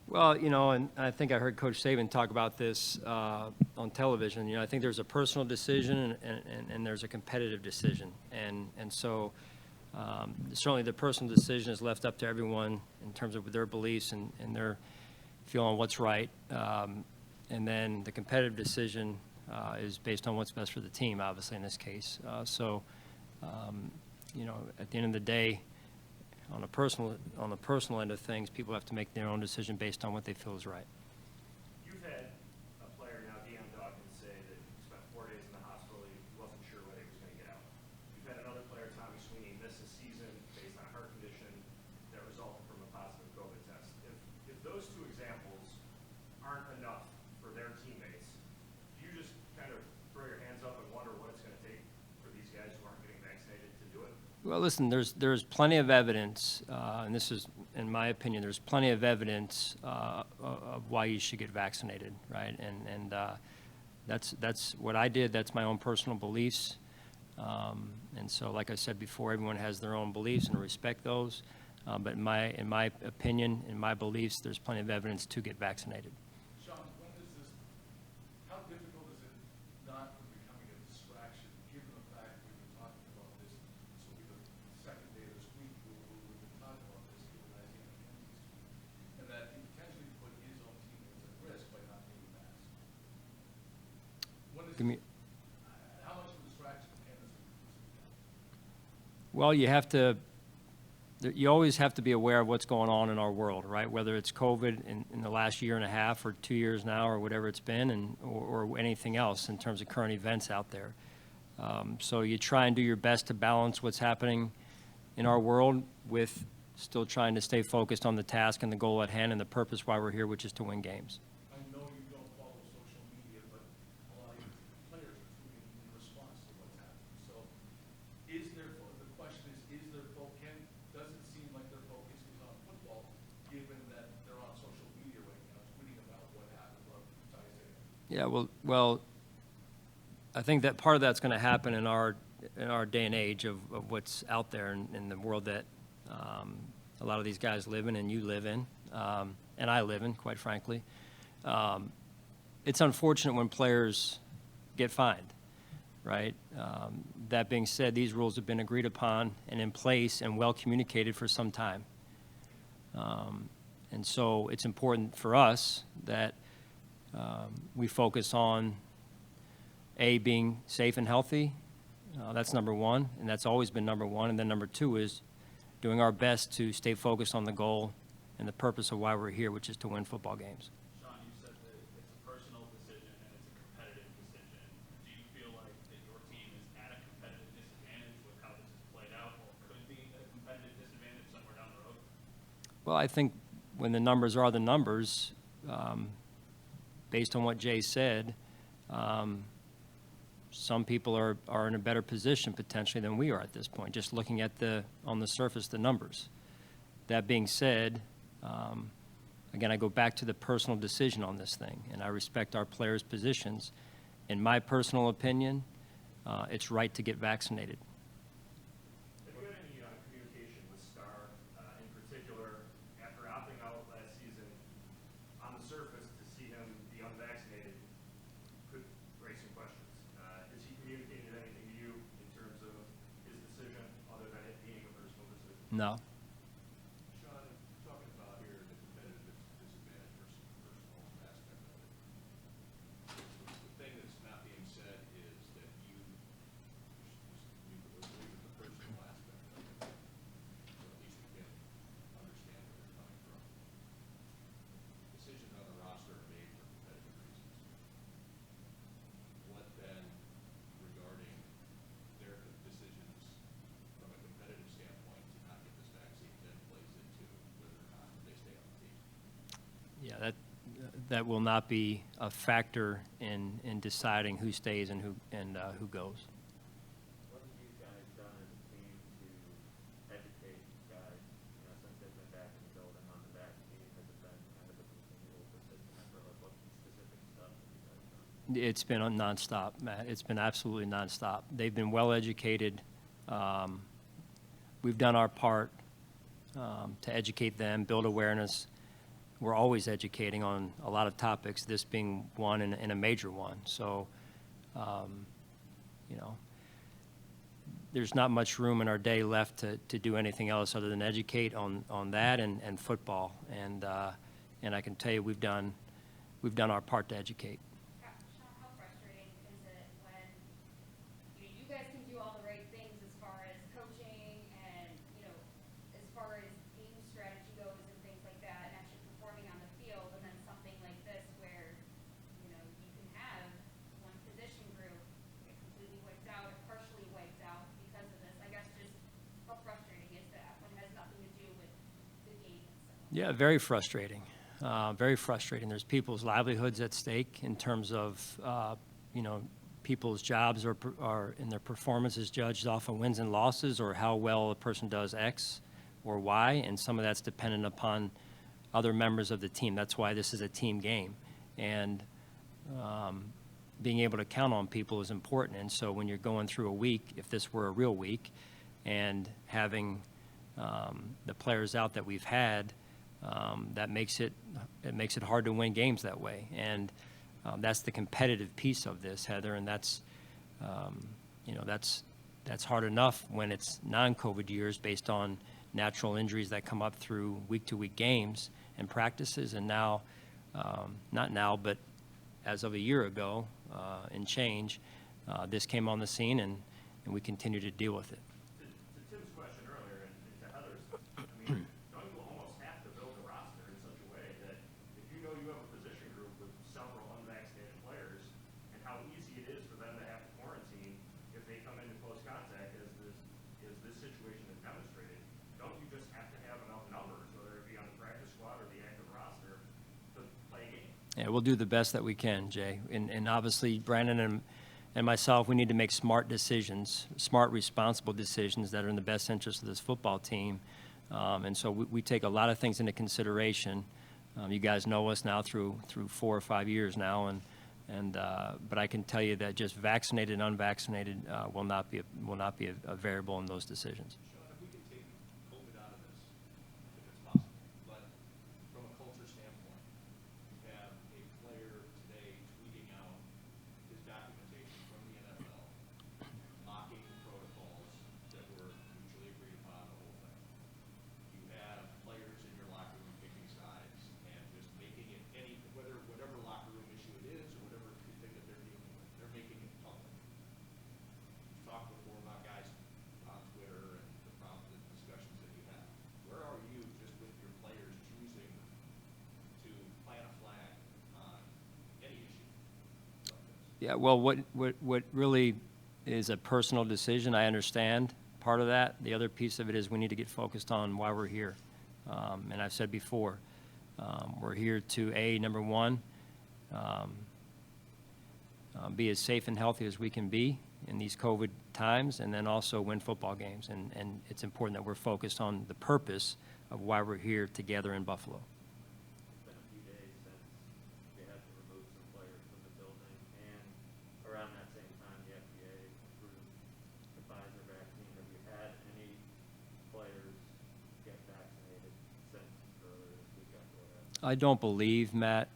Well, and I think I heard Coach Saban talk about this on television. I think there's a personal decision and there's a competitive decision. And so certainly the personal decision is left up to everyone in terms of their beliefs and their feel on what's right. And then the competitive decision is based on what's best for the team, obviously, in this case. At the end of the day, on the personal end of things, people have to make their own decision based on what they feel is right. You've had a player now, Deion Dawkins, say that he spent 4 days in the hospital. He wasn't sure whether he was going to get out. You've had another player, Tommy Sweeney, miss a season based on a heart condition that resulted from a positive COVID test. If those two examples aren't enough for their teammates, do you just kind of throw your hands up and wonder what it's going to take for these guys who aren't getting vaccinated to do it? Well, listen, there's plenty of evidence, and this is, in my opinion, there's plenty of evidence of why you should get vaccinated, right? And that's what I did. That's my own personal beliefs. And so, like I said before, everyone has their own beliefs, and I respect those. But in my opinion, in my beliefs, there's plenty of evidence to get vaccinated. Sean, how difficult is it not from becoming a distraction, given the fact we've been talking about this? This will be the second day this week we've been talking about this, given Isaiah Mckenzie's tweet, and that he potentially put his own teammates at risk by not being masked. How much of a distraction can this be? Well, you always have to be aware of what's going on in our world, right? Whether it's COVID in the last year and a half or 2 years now or whatever it's been, or anything else in terms of current events out there. So you try and do your best to balance what's happening in our world with still trying to stay focused on the task and the goal at hand and the purpose why we're here, which is to win games. I know you don't follow social media, but a lot of your players are tweeting in response to what's happening. So the question is there does it seem like their focus is on football, given that they're on social media right now, tweeting about what happened to Isaiah? Yeah, well, I think that part of that's going to happen in our day and age of what's out there in the world that a lot of these guys live in and you live in, and I live in, quite frankly. It's unfortunate when players get fined, right? That being said, these rules have been agreed upon and in place and well communicated for some time. And so it's important for us that we focus on, A, being safe and healthy. That's number one, and that's always been number one. And then number two is doing our best to stay focused on the goal and the purpose of why we're here, which is to win football games. Sean, you said that it's a personal decision and it's a competitive decision. Do you feel like that your team is at a competitive disadvantage with how this has played out, or could be a competitive disadvantage somewhere down the road? Well, I think when the numbers are the numbers, based on what Jay said, some people are in a better position potentially than we are at this point, just looking at on the surface, the numbers. That being said, again, I go back to the personal decision on this thing, and I respect our players' positions. In my personal opinion, it's right to get vaccinated. Have you had any communication with Starr, in particular, after opting out last season? On the surface, to see him be unvaccinated could raise some questions. Has he communicated anything to you in terms of his decision, other than it being a personal decision? No. Sean, talking about here the competitive disadvantage versus the personal aspect of it. The thing that's not being said is that you believe in the personal aspect of it. So at least you can understand where they're coming from. Decisions on the roster are made for competitive reasons. What then, regarding their decisions from a competitive standpoint to not get this vaccine, then plays into whether or not they stay on the team? Yeah, that will not be a factor in deciding who stays and who goes. What have you guys done as a team to educate guys, since they've been back in the building on the vaccine? Has it been kind of a continual persistent effort? Like, what specific stuff have you guys done? It's been nonstop, Matt. It's been absolutely nonstop. They've been well educated. We've done our part to educate them, build awareness. we're always educating on a lot of topics, this being one and a major one. So, you know, there's not much room in our day left to do anything else other than educate on that and football. And I can tell you we've done our part to educate. Sean, how frustrating is it when you guys can do all the right things as far as coaching and as far as game strategy goes and things like that, and actually performing on the field, and then something like this where you can have one position group get completely wiped out or partially wiped out because of this? I guess just how frustrating is that when it has nothing to do with the game itself? Yeah, very frustrating. Very frustrating. There's people's livelihoods at stake in terms of, people's jobs are in their performances judged off of wins and losses or how well a person does X or Y, and some of that's dependent upon other members of the team. That's why this is a team game. And being able to count on people is important. And so when you're going through a week, if this were a real week, and having the players out that we've had, that makes it hard to win games that way, and that's the competitive piece of this, Heather, and that's hard enough when it's non-COVID years based on natural injuries that come up through week-to-week games and practices, and now, not now, but as of a year ago and change, this came on the scene, and we continue to deal with it. To Tim's question earlier and to Heather's, I mean, don't you almost have to build a roster in such a way that if you know you have a position group with several unvaccinated players, and how easy it is for them to have to quarantine if they come into close contact, as this situation has demonstrated, don't you just have to have enough numbers, whether it be on the practice squad or the active roster, to play a game? Yeah, we'll do the best that we can, Jay. And obviously, Brandon and myself, we need to make smart decisions, smart, responsible decisions that are in the best interest of this football team. And so we take a lot of things into consideration. You guys know us now through 4 or 5 years now, but I can tell you that just vaccinated and unvaccinated will not be a variable in those decisions. Sean, if we can take COVID out of this, if it's possible, but from a culture standpoint, you have a player today tweeting out his documentation from the NFL, mocking protocols that were mutually agreed upon, the whole thing. You have players in your locker room picking sides and just making it whatever locker room issue it is or whatever thing that they're dealing with, they're making it public. You've talked before about guys on Twitter and the discussions that you have. Where are you just with your players choosing to plant a flag on any issue like this? Yeah, well, what really is a personal decision, I understand part of that. The other piece of it is we need to get focused on why we're here. And I've said before, we're here to, number one, be as safe and healthy as we can be in these COVID times, and then also win football games. And it's important that we're focused on the purpose of why we're here together in Buffalo. It's been a few days since they had to remove some players from the building, and around that same time, the FDA approved the Pfizer vaccine. Have you had any players get vaccinated since earlier this week after what happened? I don't believe, Matt,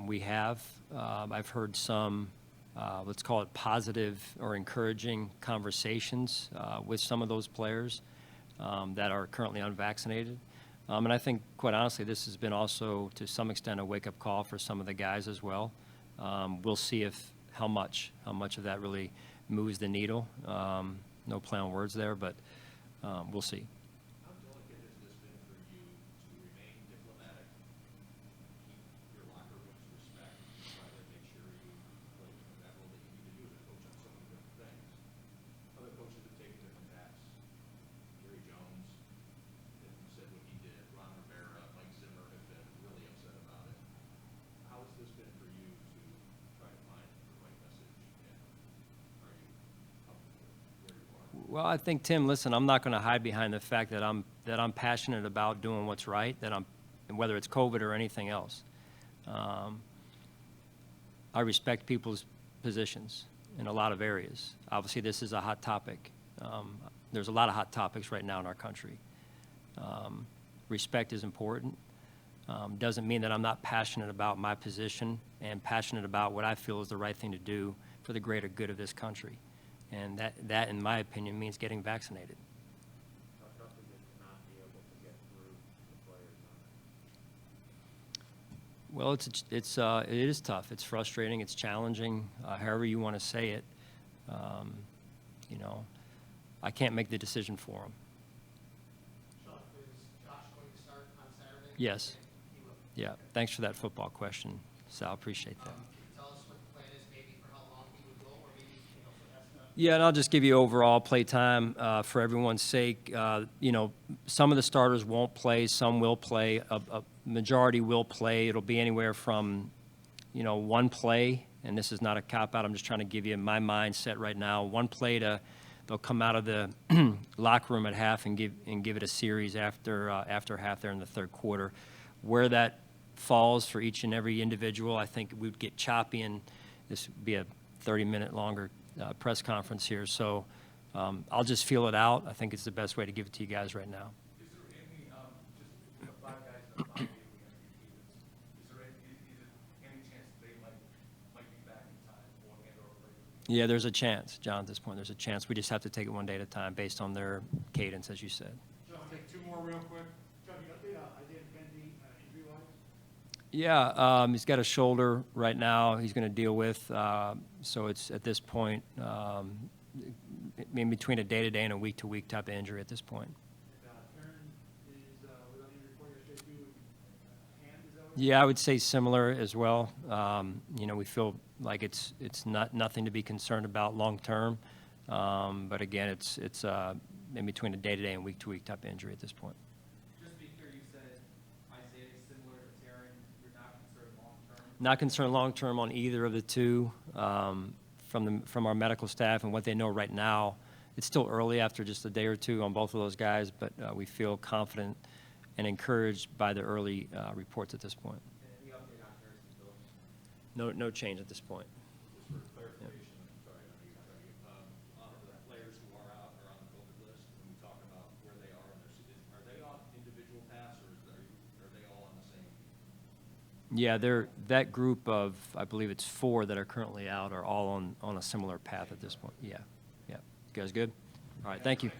we have. I've heard some, let's call it positive or encouraging conversations with some of those players that are currently unvaccinated. And I think, quite honestly, this has been also, to some extent, a wake-up call for some of the guys as well. We'll see how much of that really moves the needle. No play on words there, but we'll see. How delicate has this been for you to remain diplomatic, keep your locker room's respect, try to make sure you play that role that you need to do as a coach on so many different things? Other coaches have taken different paths. Jerry Jones said what he did. Ron Rivera, Mike Zimmer have been really upset about it. How has this been for you to try to find the right message, and are you comfortable where you are? Well, I think, Tim, listen, I'm not going to hide behind the fact that I'm passionate about doing what's right, whether it's COVID or anything else. I respect people's positions in a lot of areas. Obviously, this is a hot topic. There's a lot of hot topics right now in our country. Respect is important. Doesn't mean that I'm not passionate about my position and passionate about what I feel is the right thing to do for the greater good of this country. And that in my opinion, means getting vaccinated. How tough is it to not be able to get through the players on it? Well, it is tough. It's frustrating. It's challenging. However you want to say it. You know, I can't make the decision for them. Sean, is Josh going to start on Saturday? Yes. He will. Yeah. Thanks for that football question, Sal. Appreciate that. Can you tell us what the plan is, maybe for how long he would go, or maybe, so that's not. Yeah, and I'll just give you overall play time for everyone's sake. You know, some of the starters won't play, some will play. A majority will play. It'll be anywhere from, you know, one play, and this is not a cop-out. I'm just trying to give you my mindset right now. One play to, they'll come out of the locker room at half and give it a series after half there in the third quarter. Where that falls for each and every individual, I think we'd get choppy, and this would be a 30-minute longer press conference here. So I'll just feel it out. I think it's the best way to give it to you guys right now. Is there any, just, you know, 5 guys in the 5 days we have cadence, is there any chance they might be back in time or later? Yeah, there's a chance, John, at this point. There's a chance. We just have to take it one day at a time based on their cadence, as you said. John, take 2 more real quick. John, you update on Isaiah Mckenzie injury-wise? Yeah, he's got a shoulder right now he's going to deal with. So it's at this point in between a day-to-day and a week-to-week type of injury at this point. Karen was on the report yesterday too. Hand, is that what? Yeah, I would say similar as well. You know, we feel like it's nothing to be concerned about long-term. But again, it's in between a day-to-day and week-to-week type of injury at this point. Just to be clear, you said Isaiah is similar to Taryn. You're not concerned long-term? Not concerned long-term on either of the two. From our medical staff and what they know right now, it's still early after just a day or two on both of those guys, but we feel confident and encouraged by the early reports at this point. Any update on Harrison Phillips? No change at this point. Just for clarification, I'm sorry, I know you're trying to, on the players who are out or on the COVID list, when we talk about where they are in their season, are they on individual paths or are they all on the same? Yeah, that group of, I believe it's 4 that are currently out are all on a similar path at this point. Yeah. You guys good? All right, thank you.